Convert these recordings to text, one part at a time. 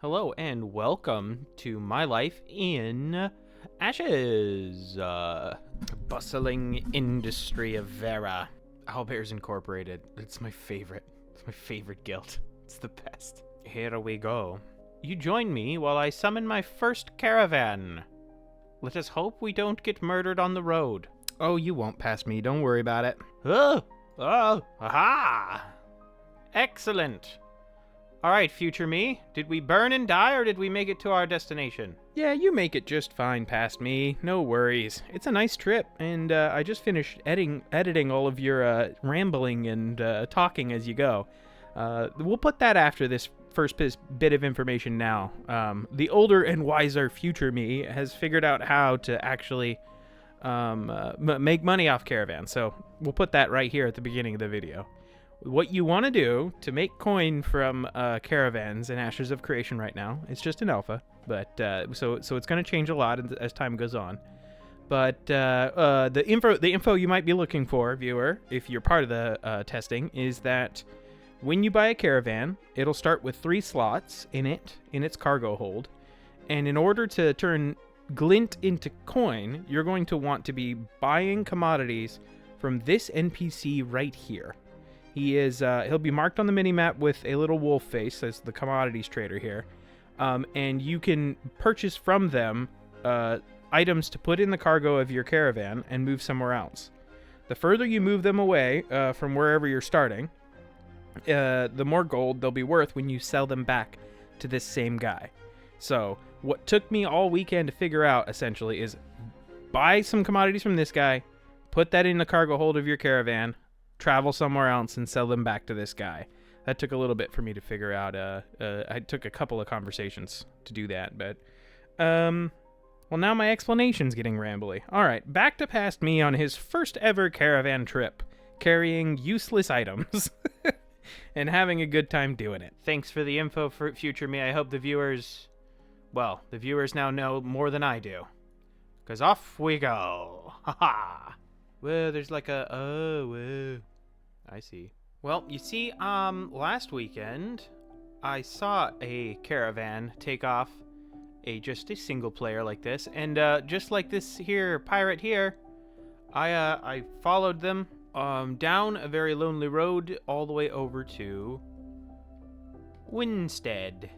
Hello and welcome to my life in Ashes, bustling industry of Vera. Owlbears Incorporated. It's my favorite. It's my favorite guild. It's the best. Here we go. You join me while I summon my first caravan. Let us hope we don't get murdered on the road. Oh, you won't pass me. Don't worry about it. Oh, aha! Excellent. All right, future me. Did we burn and die, or did we make it to our destination? Yeah, you make it just fine past me. No worries. It's a nice trip, and I just finished editing all of your rambling and talking as you go. We'll put that after this first bit of information now. The older and wiser future me has figured out how to actually make money off Caravan, so we'll put that right here at the beginning of the video. What you want to do to make coin from caravans and Ashes of Creation right now, it's just an alpha, but so it's going to change a lot as time goes on. But the info you might be looking for, viewer, if you're part of the testing, is that when you buy a caravan, it'll start with 3 slots in its cargo hold, and in order to turn glint into coin, you're going to want to be buying commodities from this NPC right here. He'll be marked on the minimap with a little wolf face as the commodities trader here. And you can purchase from them items to put in the cargo of your caravan and move somewhere else. The further you move them away from wherever you're starting, the more gold they'll be worth when you sell them back to this same guy. So what took me all weekend to figure out, essentially, is buy some commodities from this guy, put that in the cargo hold of your caravan, travel somewhere else and sell them back to this guy. That took a little bit for me to figure out. I took a couple of conversations to do that, but well, now my explanation's getting rambly. All right, back to past me on his first ever caravan trip, carrying useless items and having a good time doing it. Thanks for the info, for future me. I hope the viewers now know more than I do, because off we go. Haha. Whoa, there's like a whoa. I see. Well, you see, last weekend, I saw a caravan take off just a single player like this, and just like this here pirate here, I followed them down a very lonely road all the way over to Winstead,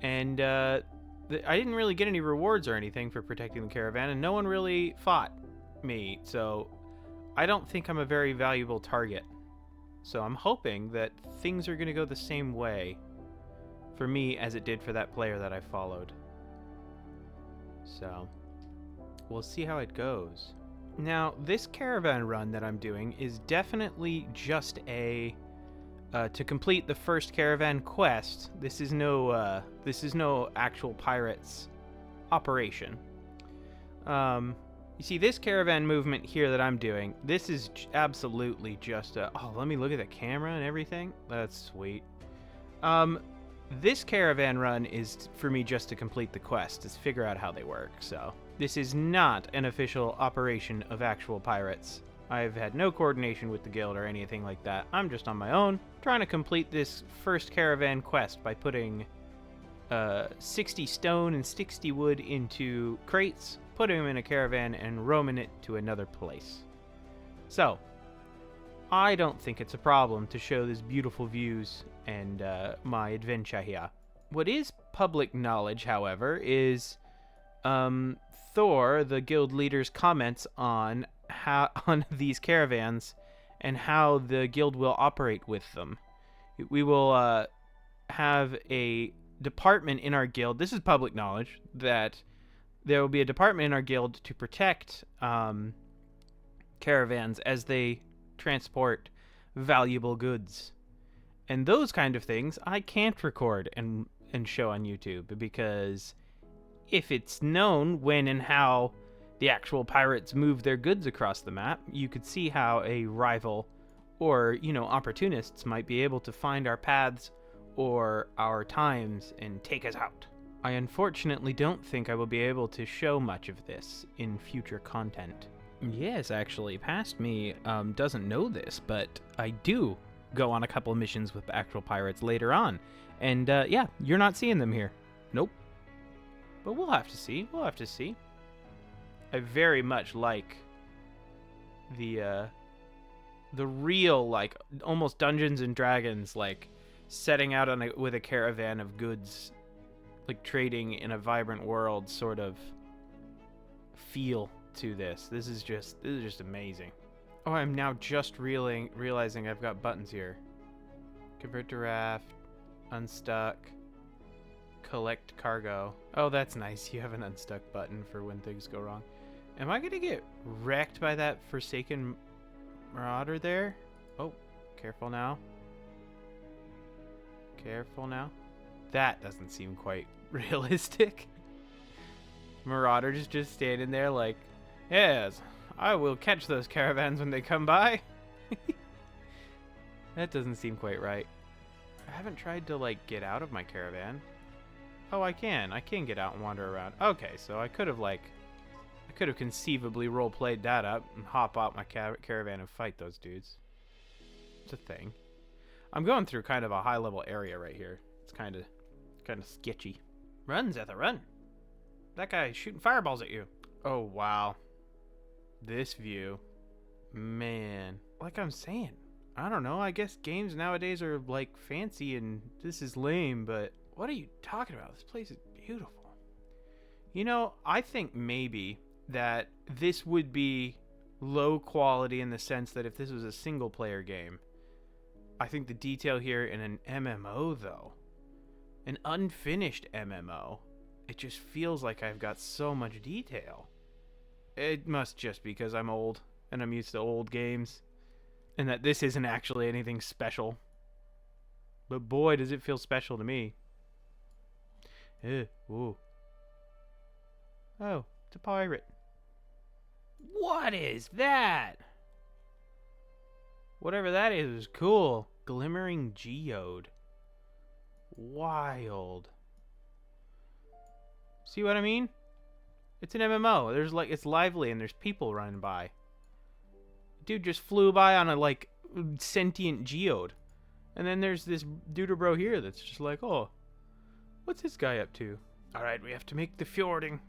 and I didn't really get any rewards or anything for protecting the caravan, and no one really fought me, so I don't think I'm a very valuable target. So I'm hoping that things are going to go the same way for me as it did for that player that I followed. So we'll see how it goes. Now, this caravan run that I'm doing is definitely just a to complete the first caravan quest. This is no actual pirates operation. You see, this caravan movement here that I'm doing, this is absolutely just a... Oh, let me look at the camera and everything. That's sweet. This caravan run is for me just to complete the quest, to figure out how they work, so... This is not an official operation of actual pirates. I've had no coordination with the guild or anything like that. I'm just on my own, trying to complete this first caravan quest by putting 60 stone and 60 wood into crates, putting them in a caravan, and roaming it to another place. So, I don't think it's a problem to show these beautiful views and my adventure here. What is public knowledge, however, is Thor, the guild leader's comments on these caravans and how the guild will operate with them. We will have a department in our guild. This is public knowledge that there will be a department in our guild to protect caravans as they transport valuable goods. And those kind of things I can't record and show on YouTube, because if it's known when and how the actual pirates move their goods across the map, you could see how a rival or, opportunists might be able to find our paths or our times and take us out. I unfortunately don't think I will be able to show much of this in future content. Yes, actually, past me doesn't know this, but I do go on a couple of missions with actual pirates later on, And yeah, you're not seeing them here. Nope. But we'll have to see. We'll have to see. I very much like the real, like, almost Dungeons and Dragons, like, setting out on with a caravan of goods, like, trading in a vibrant world sort of feel to this. This is just amazing. Oh, I'm now just realizing I've got buttons here. Convert to raft, unstuck, collect cargo. Oh, that's nice. You have an unstuck button for when things go wrong. Am I gonna get wrecked by that Forsaken Marauder there? Oh, careful now. Careful now. That doesn't seem quite realistic. Marauder's just standing there like, yes, I will catch those caravans when they come by. That doesn't seem quite right. I haven't tried to, like, get out of my caravan. Oh, I can. I can get out and wander around. Okay, so I could have, like, conceivably role-played that up and hop out my caravan and fight those dudes. It's a thing. I'm going through kind of a high-level area right here. It's kind of sketchy. Run, Zetha, run! That guy's shooting fireballs at you. Oh, wow. This view. Man. Like I'm saying, I don't know. I guess games nowadays are, like, fancy and this is lame, but what are you talking about? This place is beautiful. You know, I think maybe that this would be low quality in the sense that if this was a single-player game. I think the detail here in an MMO, though, an unfinished MMO, it just feels like I've got so much detail. It must just be because I'm old and I'm used to old games and that this isn't actually anything special. But boy, does it feel special to me. Ooh. Oh, it's a pirate. What is that? Whatever that is cool. Glimmering geode. Wild. See what I mean? It's an MMO. There's, like, it's lively and there's people running by. Dude just flew by on a, like, sentient geode. And then there's this dude bro here that's just like, oh, what's this guy up to? Alright, we have to make the fjording.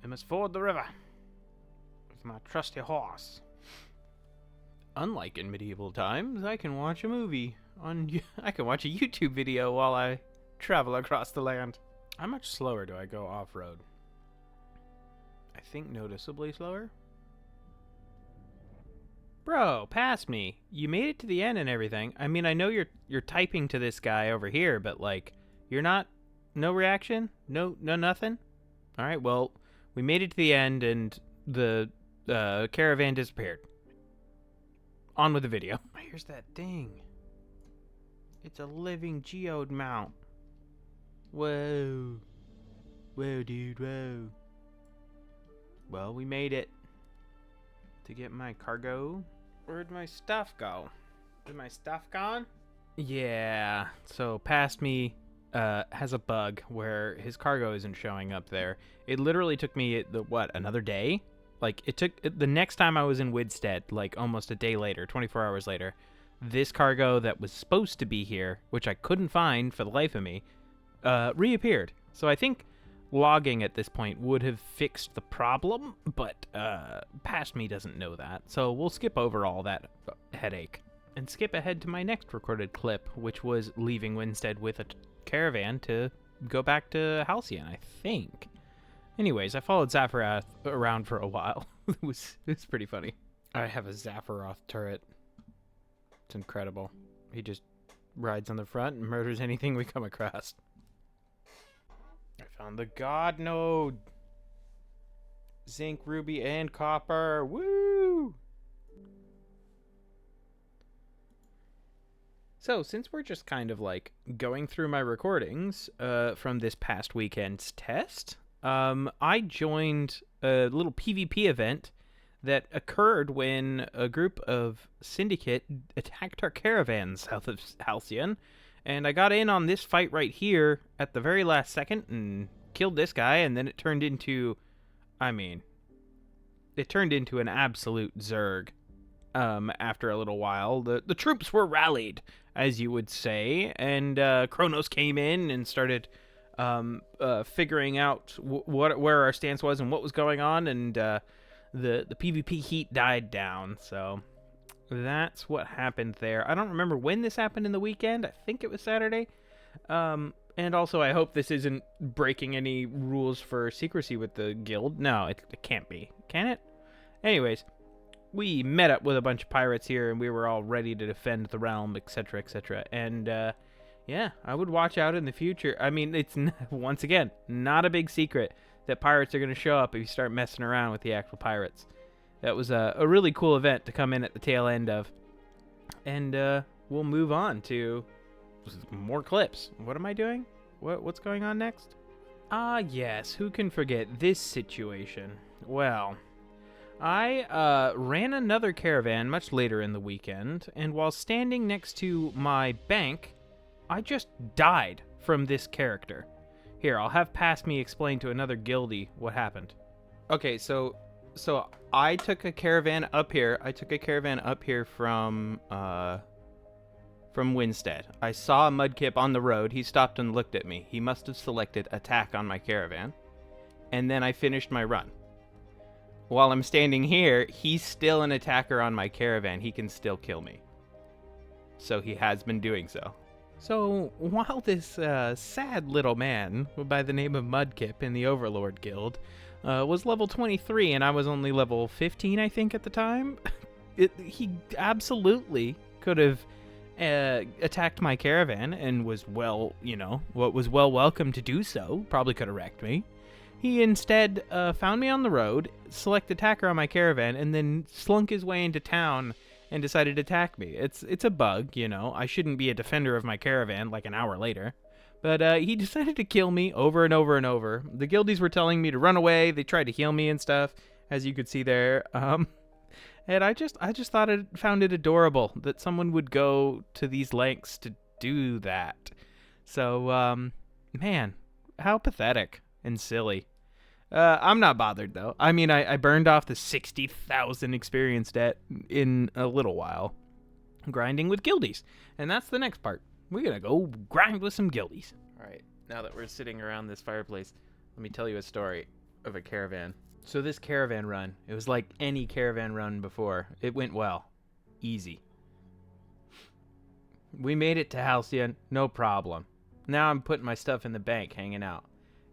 I must ford the river with my trusty horse. Unlike in medieval times, I can watch a movie I can watch a YouTube video while I travel across the land. How much slower do I go off-road? I think noticeably slower. Bro, pass me. You made it to the end and everything. I mean, I know you're typing to this guy over here, but, like, you're not. No reaction. No nothing. All right. Well, we made it to the end, and the caravan disappeared. On with the video. Here's that thing. It's a living geode mount. Whoa. Whoa, dude. Whoa. Well, we made it. To get my cargo. Where'd my stuff go? Is my stuff gone? Yeah. So past me has a bug where his cargo isn't showing up there. It literally took me another day? Like, it took the next time I was in Widstead, like almost a day later, 24 hours later, this cargo that was supposed to be here, which I couldn't find for the life of me, reappeared. So I think logging at this point would have fixed the problem, but past me doesn't know that. So we'll skip over all that headache and skip ahead to my next recorded clip, which was leaving Winstead with a caravan to go back to Halcyon, I think. Anyways, I followed Zaphiroth around for a while. It was pretty funny. I have a Zaphiroth turret. It's incredible. He just rides on the front and murders anything we come across. I found the God Node. Zinc, ruby, and copper. Woo! So, since we're just kind of like going through my recordings from this past weekend's test, I joined a little PvP event that occurred when a group of Syndicate attacked our caravan south of Halcyon. And I got in on this fight right here at the very last second and killed this guy, and then it turned into, an absolute Zerg. after a little while. The troops were rallied, as you would say, and Kronos came in and started figuring out where our stance was and what was going on, and the PvP heat died down. So that's what happened there. I don't remember when this happened in the weekend. I think it was Saturday. And also, I hope this isn't breaking any rules for secrecy with the guild. No, it can't be. Can it? Anyways, we met up with a bunch of pirates here, and we were all ready to defend the realm, etc., etc. And, yeah, I would watch out in the future. I mean, it's, once again, not a big secret that pirates are going to show up if you start messing around with the actual pirates. That was a really cool event to come in at the tail end of. And, we'll move on to more clips. What am I doing? What's going on next? Ah, yes. Who can forget this situation? Well, I ran another caravan much later in the weekend, and while standing next to my bank, I just died from this character. Here, I'll have past me explain to another guildie what happened. Okay, so I took a caravan up here. From Winstead. I saw a mudkip on the road. He stopped and looked at me. He must have selected attack on my caravan. And then I finished my run. While I'm standing here, he's still an attacker on my caravan. He can still kill me. So he has been doing so. So while this sad little man by the name of Mudkip in the Overlord Guild was level 23 and I was only level 15, I think, at the time, he absolutely could have attacked my caravan and was well welcome to do so. Probably could have wrecked me. He instead found me on the road, selected attacker on my caravan, and then slunk his way into town and decided to attack me. It's a bug, you know. I shouldn't be a defender of my caravan like an hour later. But he decided to kill me over and over and over. The guildies were telling me to run away. They tried to heal me and stuff, as you could see there. And I just found it adorable that someone would go to these lengths to do that. So, man, how pathetic and silly. I'm not bothered, though. I mean, I burned off the 60,000 experience debt in a little while, grinding with guildies. And that's the next part. We're going to go grind with some guildies. All right, now that we're sitting around this fireplace, let me tell you a story of a caravan. So this caravan run, it was like any caravan run before. It went well. Easy. We made it to Halcyon, no problem. Now I'm putting my stuff in the bank, hanging out.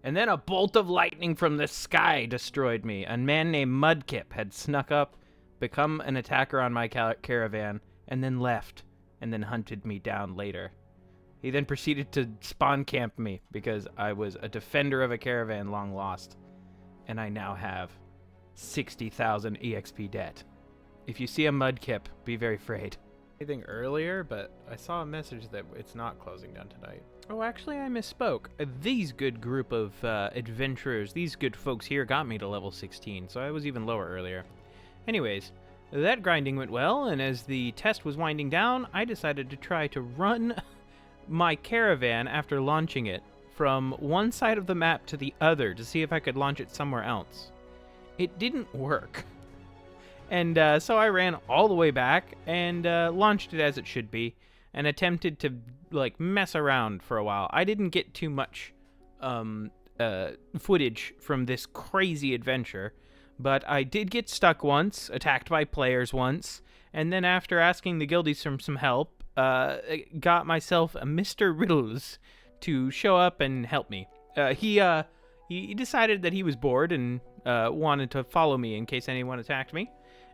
And then a bolt of lightning from the sky destroyed me. A man named Mudkip had snuck up, become an attacker on my caravan, and then left, and then hunted me down later. He then proceeded to spawn camp me because I was a defender of a caravan long lost. And I now have 60,000 EXP debt. If you see a Mudkip, be very afraid. Anything earlier, but I saw a message that it's not closing down tonight. Oh, actually, I misspoke. These good group of adventurers, these good folks here got me to level 16, so I was even lower earlier. Anyways, that grinding went well, and as the test was winding down, I decided to try to run my caravan after launching it from one side of the map to the other to see if I could launch it somewhere else. It didn't work. And so I ran all the way back and launched it as it should be and attempted to like mess around for a while. I didn't get too much footage from this crazy adventure, but I did get stuck once, attacked by players once, and then after asking the guildies for some help, got myself a Mr. Riddles to show up and help me. He decided that he was bored and wanted to follow me in case anyone attacked me.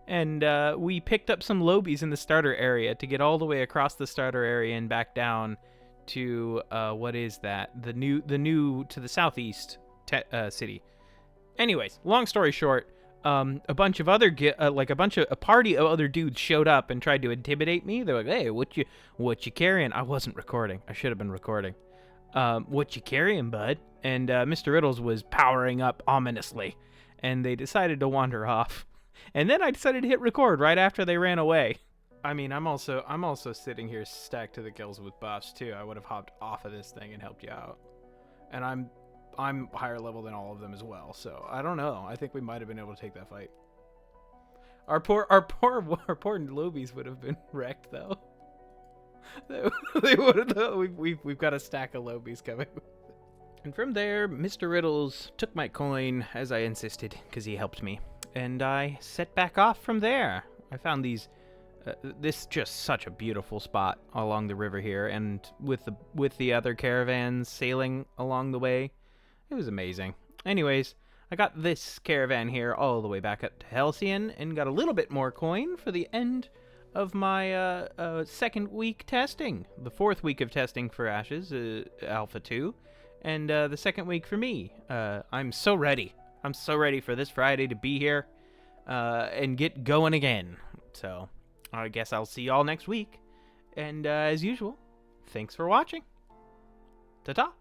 And we picked up some lobies in the starter area to get all the way across the starter area and back down to what is that? The new to the southeast city. Anyways, long story short, a bunch of other a party of other dudes showed up and tried to intimidate me. They're like, "Hey, what you carrying?" I wasn't recording. I should have been recording. What you carrying, bud? And Mr. Riddles was powering up ominously, and they decided to wander off. And then I decided to hit record right after they ran away. I mean, I'm also sitting here stacked to the gills with buffs too. I would have hopped off of this thing and helped you out. And I'm higher level than all of them as well. So I don't know. I think we might have been able to take that fight. Our poor lobies would have been wrecked though. They would have. We've got a stack of lobies coming. And from there, Mr. Riddles took my coin as I insisted, because he helped me, and I set back off from there. I found this just such a beautiful spot along the river here, and with the other caravans sailing along the way, it was amazing. Anyways, I got this caravan here all the way back up to Halcyon, and got a little bit more coin for the end of my second week testing. The fourth week of testing for Ashes, Alpha 2, and the second week for me. I'm so ready. I'm so ready for this Friday to be here and get going again. So I guess I'll see y'all next week. And as usual, thanks for watching. Ta-ta.